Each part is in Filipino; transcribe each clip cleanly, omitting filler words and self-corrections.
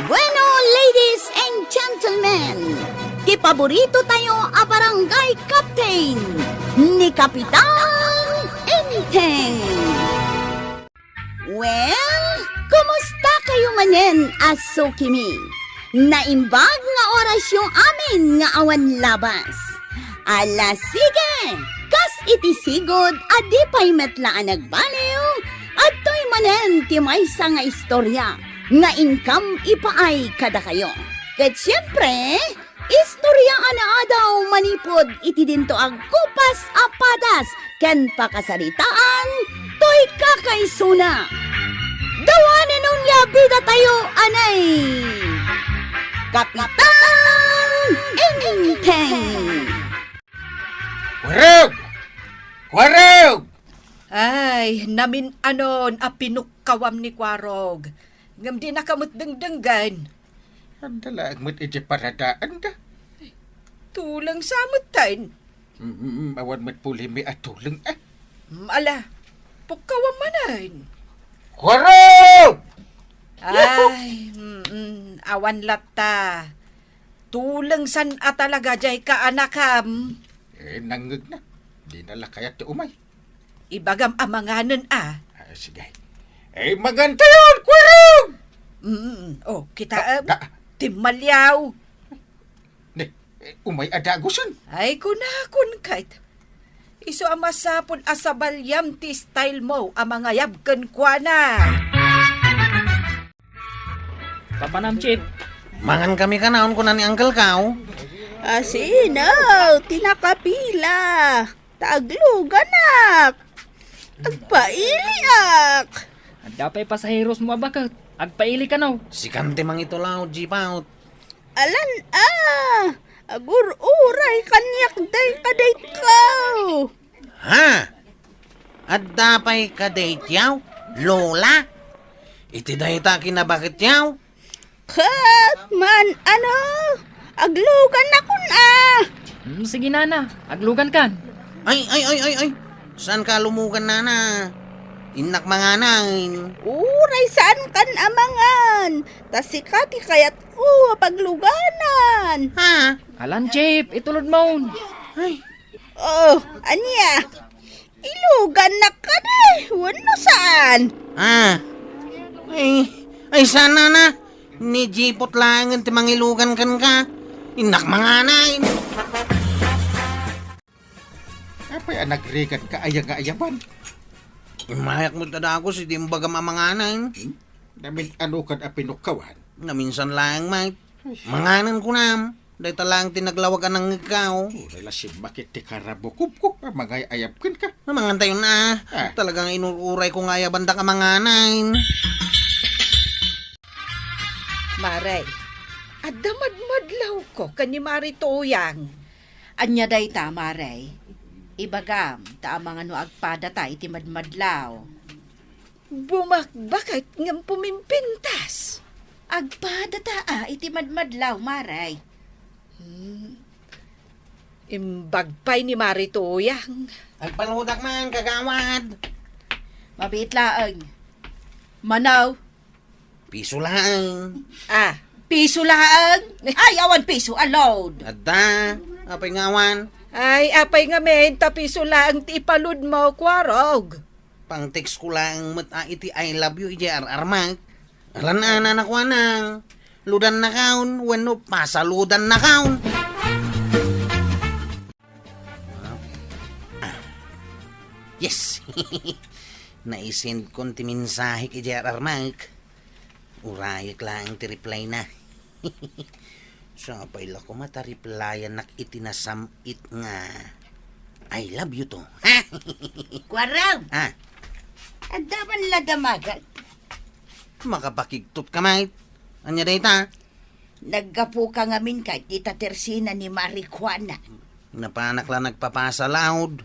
Bueno, ladies and gentlemen, kipaborito tayo a barangay captain ni Kapitan Enteng. Well, kumusta kayo manen, aso kimi? Naimbag nga oras yung amin nga awan labas. Ala sige, kas itisigod adi pa'y metlaan nagbaliw at to'y manen ti maysa nga istorya nga income ipaay kada kayo. Ket siyempre, istorya ana daw manipod iti dinto ag kupas apadas ken pakasaritaan to'y kakaisuna. Dawanan nung labida tayo anay Kapitan Enteng. Kwarog! Kwarog! Ay, namin anon a pinukkawam ni Kwarog. Ngam di nakamot dengdenggan. Ang dalag mo't iti paradaan da. Tulang samutan. Awan mo't pulimi at tulang Ala, pukkawam manan. Kwarog! Ay, awan lata. Tulang san a talaga jay ka anakam. Nangag na. Di nala kaya't umay. Ibagam amanganan a. Sige. Maganda yun, Kwarog! Oh, kita timalyaw. Umay adagusan. Ay, kunakun kahit. Iso amasapon asabalyam ti style mo ang mga yabkan kwa na. Papanam, Chip. Mangan kami ka naon ko na ni Uncle Kao. Asinaw, tinakapila. Tagluganak. Agpailiak. Dapay pasaheros mo abakat. Agpaili ka now. Si Kante mang ito lao, jeep out. Alan agur-uray kanyak day kaday kaw. Ha? At dapay ka date yaw? Lola? Iti dahi ta kinabakit yaw? Kat man aglugan na kun Sige nana, aglugan kan. Ay. Saan ka lumugan nana? Inak manganang. Uray saan kan amangan. Tasikati kayat ko pagluganan. Ha? Alan, Chip, itulod mo. Ay. Oh, anya. Ilugan na ka de. Wano saan? Ha? Ay sana na. Ni jipot lang ang timangilugan kan ka. Inak manganang. Apay nagrigan ka ayang-ayaban. Mayak mo tada ako si dimbaga mamanganang. Namin ano kan apinukawan. Na minsan lang, mate. Manganan ko na. Dahil talang tinaglawagan ng ikaw. Relasyon makit ti karabukub ko. Mga ayabkan ka. Mamangantay na. Talagang inururay ko nga banda ka manganan. Maray, adamad-madlaw ko kani Mari Toyang. Anya day ta, Maray. Ibagam, ta mga no agpada ta iti madmadlaw. Bumakbakit ngam pumimpintas. Agpada ta iti madmadlaw, Maray. Imbagpay ni Mari Toyang. Agpaludak man, kagawad. Mabit laang. Manaw. Piso lang. Piso laang. Ay, awan piso, allowed. Adda, apay ngawan. Ay, apay nga men, tapiso laang ti ipalud mo, Kwarog. Pang text ko lang iti I love you, IJRR Mark. Alan na nakwanang. Ludan na kaun, wano pasaludan na kaun. Yes! Naisend ko ti mensahe kay JRR Mark. Urayak lang ti reply na. Sapay la ko mata-replyan nak itinasamit nga. I love you to. Ha? Kwaraw, Ha? adaman la damagat. Makapakigtot ka, mate. Anya data? Naggapo ka ngamin kay tita Tersina ni Marijuana. Napanak lang nagpapasa loud.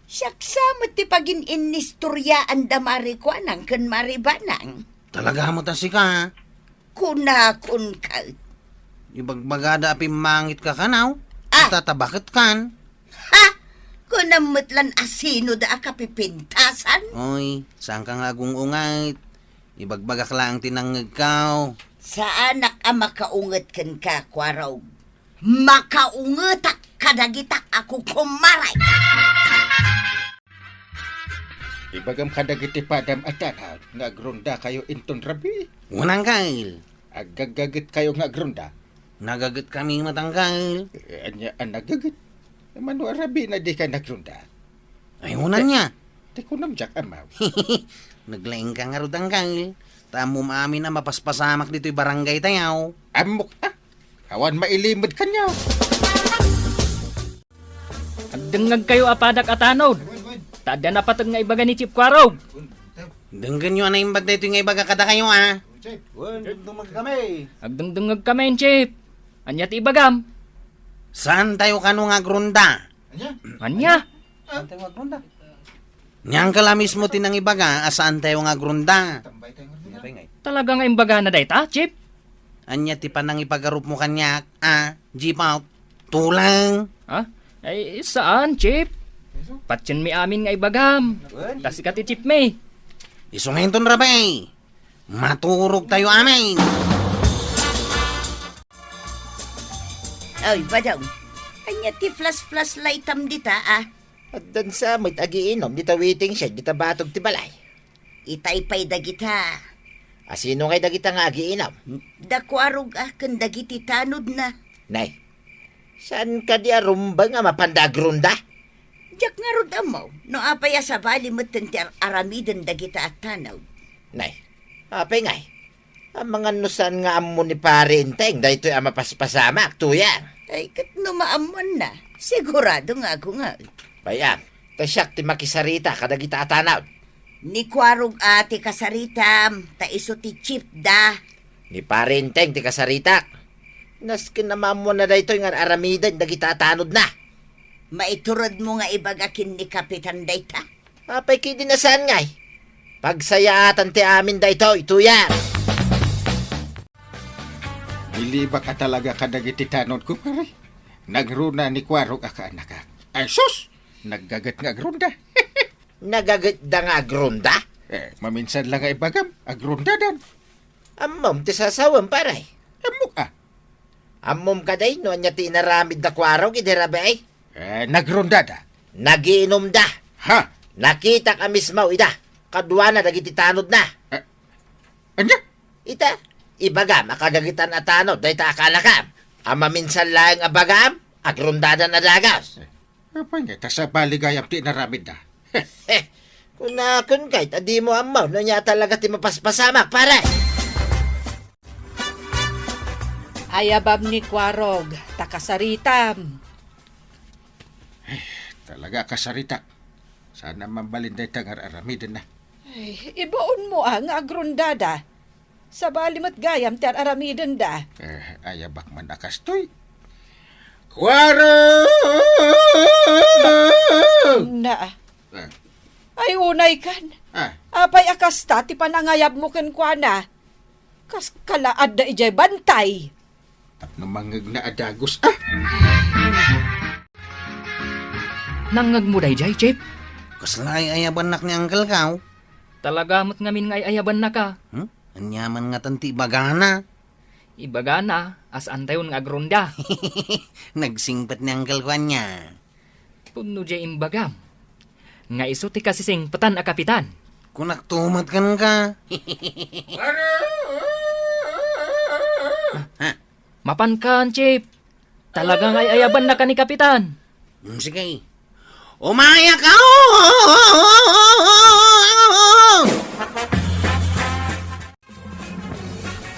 Saksa mo ti pagin inistoryaan da Marijuanang kan Maribanang. Talaga mo ta si ka. Kunakun ka. Ibagbagada api mangit ka kanaw. Ah! Tatabakit kan. Ha? Kunamutlan asino da akapipintasan? Oy, saan ka nga gungungait? Ibagbagak lang tinangag kaw. Sa anak ang makaunget kan ka, Kwarog. Makaungetak kadagitak ako kumaray. Ibagam kadagiti padam atanaw nga agrunda kayo inton rabi. Unang kail. Agagagit kayo nga agrunda. Nagagat kami matangkal. Anya ang nagagit. Mano rabi na di ka nagrunda. Ay, unan niya. Di ko namjak amaw. Naglaing ka nga rutangkal. Tamo maamin na mapaspasamak dito'y barangay tayaw. Amok awan mailimod kanyaw. Agdengag kayo apadak atanod. Tada na patag nga ibaga ni Chip Kwarog. Denggan nyo na imbag dito yung ibaga kada kayo, ha? Agdengdengag kami, Chip. Anya ti ibagam. Saan tayo kano nga grunda? Anya? Niyang kala mismo tinang ibaga, asaan tayo nga grunda? Talaga nga imbaga na dayta, Chip. Anya ti panang ipagarup mo kanyak, jeep out. Tulang. Ha? Ay, saan, Chip? Patsin mi amin nga ibagam. Kasi kati Chip may. Isunginton rabay. Maturog tayo amin. Ay, badang. Anya ti flas-flas laitam dita, At dan sa may agiinom, dita waiting siya, dita batog ti balay. Itaypay dagita. Asino ngay dagita nga agiinom? Dakwarog kan dagiti tanod na. Nay, saan ka di arumba nga mapandagrunda? Diyak nga rod amaw. No apaya sa bali matanti aramidan dagita at tanaw. Nay, apay ngay. Ang mga nusan nga amo ni pare inteng, dahito ang mapaspasamak, tuyan. Ay, kat no maamon na. Sigurado nga ako nga. Bayam, tasyak ti makisarita, kadagita atanaw. Ni Kwarog ati kasaritam, ta iso ti Chip da. Ni pare inteng ti kasaritak. Naskin naman mo na dahito nga aramidan, dagita atanod na. Maiturod mo nga ibagakin ni Kapitan Dayta. Apay kidi na saan ngay. Pagsayaatan ti amin dahito, ituyan. Ilibak at talaga kadagiti tanod ko pare. Nagruna ni Kwarog aka anak. Ay sus! Naggagat nga agrunda. Nagagat da nga agrunda? Maminsan lang nga ibagam. Agrunda dan. Amom ti sasawam paray. Amok Amom ka day, no anya ti inaramid da Kwarog, idirabay. Nagrunda da. Nagiinom da. Ha? Nakita ka mismo, ida. Kadwa na, dagiti tanod na. Anya? Ita, ibagam, akagagitan at tanod, dahi ta akala ka. Ama minsan lang abagam, agrundada na dagas. Apa nga, sa baligayam ti naramid da. Kun kahit, adi mo amaw, no niya talaga ti mapaspasamak, pare. Ayabab ni Kwarog, takasaritam. Talaga kasarita. Sana mambalin day tangar aramidin na. Ay, ibaon mo ang agrundada. Sa balimat gayam ti aramiden da. Ayabak man akastoy. Kwaro! Na, ay unay kan. Ah, Apay akasta ti panangayab mo ken kuana. Kas kalaad da ijay bantay. tapno mangag na adagos. Nangag mo day, Chip. Kaslay ayaban nak ni Uncle Kaw. Talaga mo't ngamin nga ayaban na ka. Anyaman nga tanti bagana. Ibaga na, as antayon nga agrunda. Nagsingpat ni Uncle Kwan niya. Puno jay imbagam. Nga iso ti kasising patan a kapitan. Kunak tumat kan ka. Mapan kan, Chip. Talagang ay ayaban na ka ni kapitan. Sige. Umaya ka!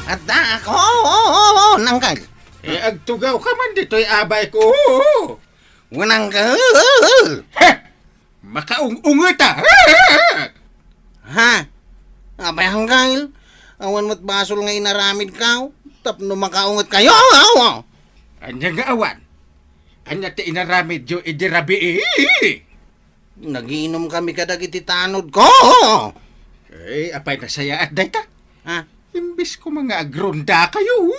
At ako, nangkal. Agtugaw ka man dito'y abay ko. Wanangkal. Makaung-ungata. Ha? Abay hanggal. Awan mo't basol nga inaramid ka. Tapno makaungat kayo. Anya nga awan. Anya ti inaramid jo idirabi. Nagiinom kami kadagiti tanod ko. Apay na saya at dayta. Ha? Imbis ko mga agrunda kayo.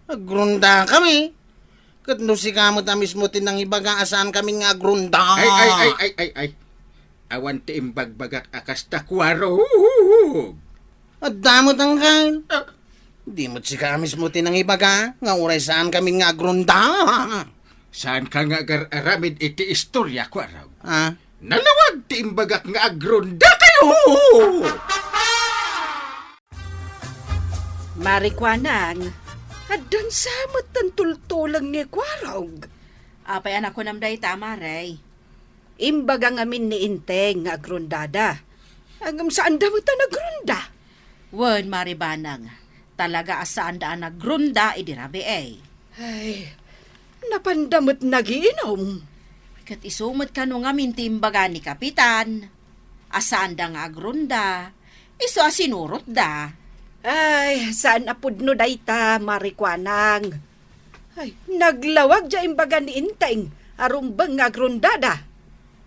Agrunda kami. Katno si kamot na mismo tinang ibaga asaan kami nga agrunda. Ay. Awan ti imbagbagak akas takwaro. At damot ang kail. Di mo't si kamis mo tinang ibaga, nga uray saan kami nga agrunda. Saan ka nga aramid iti istorya ko araw? Ah, Nalawag ti imbagak nga agronda kayo! Marikwanang, addan samot ang tultulang ni Kwarog. Apay anak ko namday tama, Ray. Imbaga ngamin ni Inteng nga agrundada. Hanggang saan damot ang agrunda? Wen, Maribanang. Talaga asaan daan nagrunda, idirabi eh. Ay, napandamot nagiinom. Kat isumot ka nung ngamin timbaga ni Kapitan. Asaan da nga agrunda. Iso asinurot da. Ay, saan apudno dayta, Marikwanang? Ay, naglawag dya imbaga ni Inteng, arumbang nga agrundada.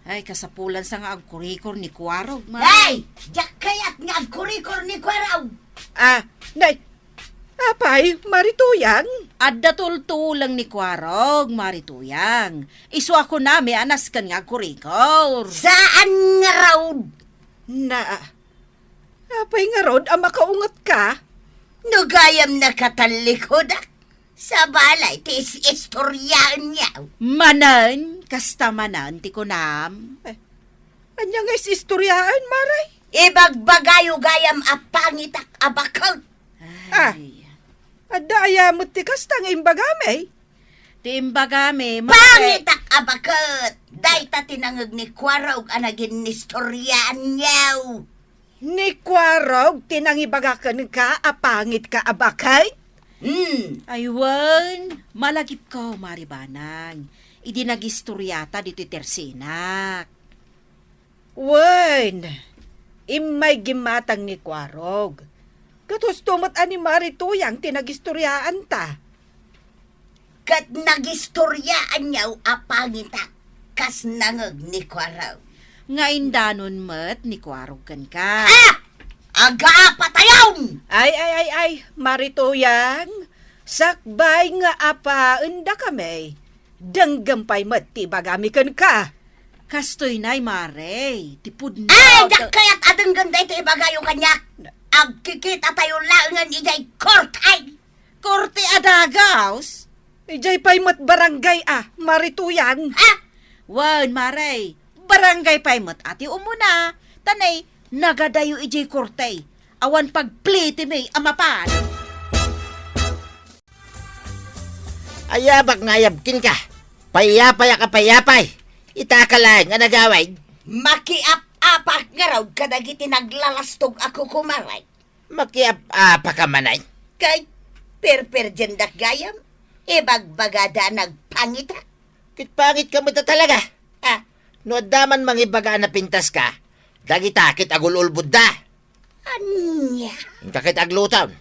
Ay, kasapulan sa nga agkurikor ni Kwarog, Ay! Diyak kaya't nga agkurikor ni Kwaraw! Ah, nay, apay, Marituyang? Adda tultulang ni Kwarog, Marituyang. Iso ako na may anas kan nga agkurikor. Saan nga raw? Na, apay nga rod, ang makaungat ka? Nugayam na katalikodak. Sa balay, tis istoryaan niya. Manan, kasta manan, ti kunam. Anya nga istoryaan, Maray? Ibagbagayo gayam apangitak abakaw. Ah. Adda ayamot ti kasta nga imbagame. Timbagame, Pangitak abakot. Dayta tinangag ni Kwarog anagin istoryaan niya. Ni Kwarog, tinangibagakan ka, apangit ka abakay? Aywan, malagip ko, Maribanang. Idi nagistoryata dito tersinak. Wen, imay gimatang ni Kwarog. Katos tumat ani Marituyang tinagistoryaan ta. Kat nagistoryaan niya apangitak. Kas nangag ni Kwarog. Nga indanon met ni Kwarog kan ka. Aga patayon! Ay, Marituyang, sakbay nga apa enda kami. Danggampay mati bagami kan ka. Kastoy na'y Mare, tipud na. Ay, dak kaya't adang ganda ito ibagayo kanya. Agkikita tayo langan ijay kortay. Korte adagaos. Ijay pay mat barangay Marituyang. Wan, Mare, barangay paymot ati umuna. Tanay, nagadayo ijay korte. Awan pagpliti may amapan. Ayabak ngayabkin ka. Payapay ka payapay. Itakalang nga nagaway. Makiap-apak nga raw kadagiti naglalastog ako kumaray. Makiap-apa ka manay. Kay perperjendak gayam. Ibagbagada nagpangita. Kitpangit ka mo ta talaga. No daman mangibaga na pintas ka. Dagitakit agululbud da. Anya? Kakit aglutan.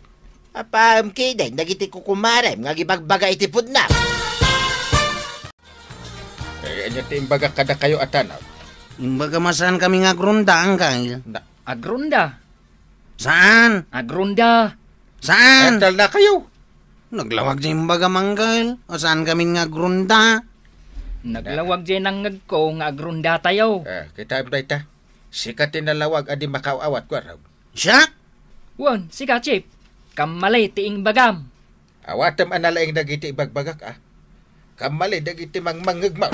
Apam kiday, nagiti kukumarem, nga gibagbaga itipod na. Anya ti imbagak kada kayo atanaw. imbaga masaan kami nga agrunda ang kail. Agrunda. Saan? Agrunda. Saan? Atal na kayo. Naglawag dyan imbaga mangkail. O saan kami nga agrunda? Naglawag dyan ang ngagko nga agrunda tayo. Kita dayta. Sikat tinalawag adi makawawat ko araw. Siya? Wan, sika chip. Kamalay tiing bagam. Awatam analaing dagiti ibagbagak Kamali dagiti mangmangagmaw.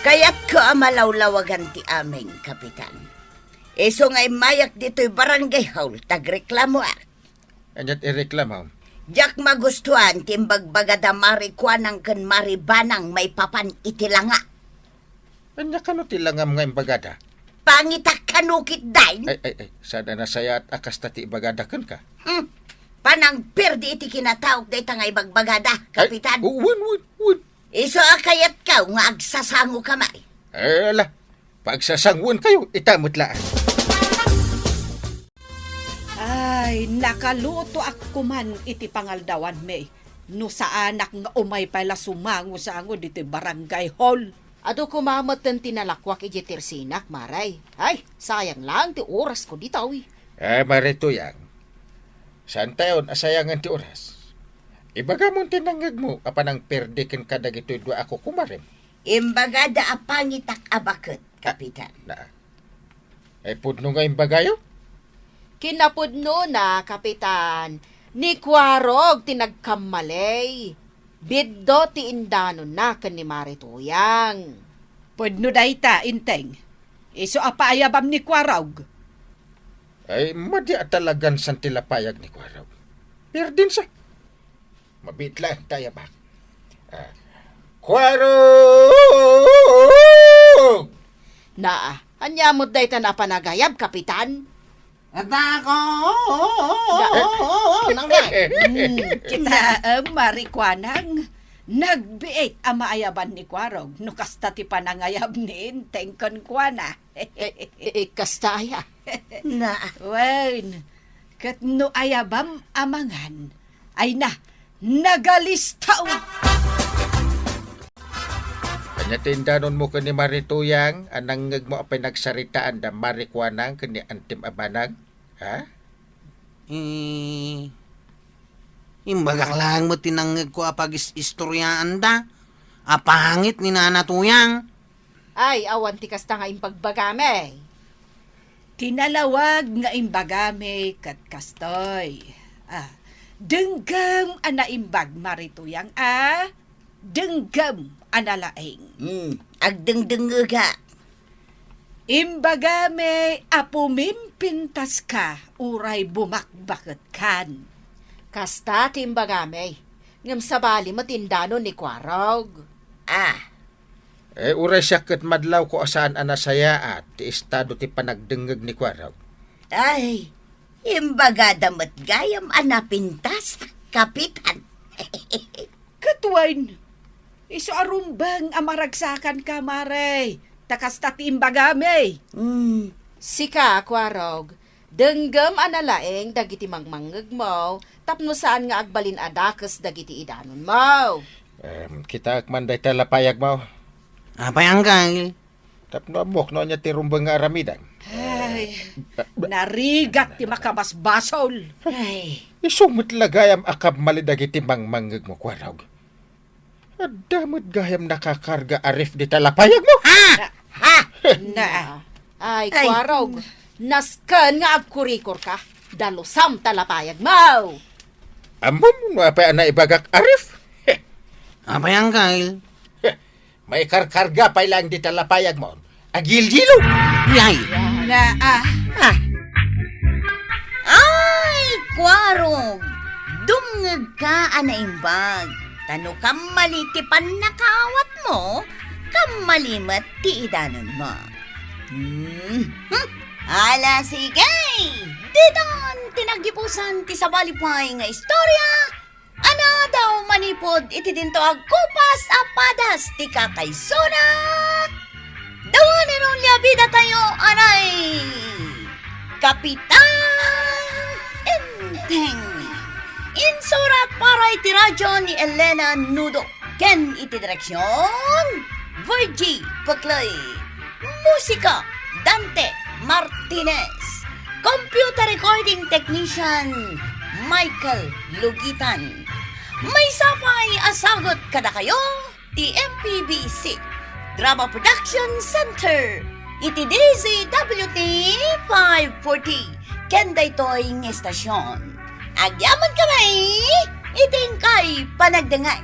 Kaya't ko amalawlawagan ti aming kapitan. Iso nga'y mayak dito'y barangay hall, tagreklamo Anyat ireklamo. Diyak magustuhan timbagbagada marikwanang kan maribanang may papan itilanga. Anya kano tilangam nga imbagada. Pangitak kanukit dain. Ay. Sada na saya at akas tati ibagadakan ka. Panang perdi iti kinatawag day tangay bagbagada, kapitan. Wun. Iso akayat ka nga agsasango kamay. Ala, pagsasangwon kayo, itamot laan. Ay, nakaluto ako man iti pangaldawan may. No sa anak nga umay pala sumango sa ango dito barangay hall. Ado kumamot ng tinalakwak iji tersinak, Maray. Ay, sayang lang, ti oras ko dito, Marito yang. Saan tayon asayangan ti oras? Ibaga mo tinangag mo, apanang perdikin ka dagito'y dua ako kumarim. Imbagada apangitak abakot, kapitan. Na. Ay pudno nga imbagayo. Kinapudno na, Kapitan. Ni Kwarog tinagkamalay. Biddo ti indanon na kan ni Marituyang. Pudno dayta, inteng. Iso apaayabam ni Kwarog. Ay madya talagan san tilapayag ni Kwarog. Pirdin sa. Mabit lang tayo ba? Kwarog! Naa, anyamot dayta na panagayab, Kapitan. At ako! Nanggay! Kita marikwanang nagbiit ang maayaban ni Kwarog. No kasta ti panangayab ni inteng kon kwana. Kastaya. Na, Wen, kat no ayabam amangan, ay nagalistaw. Kanya tindanon mo ni Marituyang, anang ngag mo apay nagsaritaan da marikwanang kani antim abanang. Ha? Imbagak lang mo tinanggag ko apag istoryaan da. Apangit ni nanatuyang. Ay, awan ti kasta nga impagbagame. Tinalawag nga imbagame kat kastoy. Denggam ana imbag marituyang denggam ana laeng. agdengdeng ga. Imbagame apumimpintas ka uray bumakbakot kan. Kasta ti imbagame. Ngam sabali matindano ni Kwarog. Uray siya kat madlaw ko asaan anasaya at ti estado ti panagdengeg ni Kwarog. Ay, imbaga damat gayam anapintas, Kapitan. Katwain, iso arumbang amaragsakan ka maray. Takas tati imbagame. Sika, Kwarog. Denggam analaeng dagiti mangmangeg mo. Tapno saan nga agbalin adakas dagiti idanon mo. Kita manday talapayag mo. Apayang kay? Tapno amok no niya ti rumbang nga aramidang. Ay, narigat ti makabasbasol. Ay, Isumot lagayam akab malidagiti mangmangeg mo, Kwarog. Adamot gayam nakakarga arif di talapayag mo. Na, Ay, Ay. Kwarog. Nasken nga agkurikor ka. Dalusam talapayag mo. Amon mo apay ana ibagak arif. Apayang kay? May karkarga pa lang di talapayag mo. Agil-gilo. Yay! na, ay, Kwarog. Dungeg ka anaimbag. Tano kamali ti panakawat mo, kamalimat ti idanon mo. Ala, sige! Ditan tinagipusan ti sabalipay nga istorya. Ana daw manipod iti dinto agkupas apadas ti kakaysona. Dawanin ang liabida tayo, anay! Kapitan Enteng. Insurat para iti radyo ni Elena Nudo. Ken iti direksyon Virgie Paclay. Musika Dante Martinez. Computer recording technician Michael Lugitan. May sapay asagot kada kayo ti MPBC Drama Production Center. Iti DZWT 540 ken daytoy ng estasyon. Agyaman kamay, iting kay panagdangay.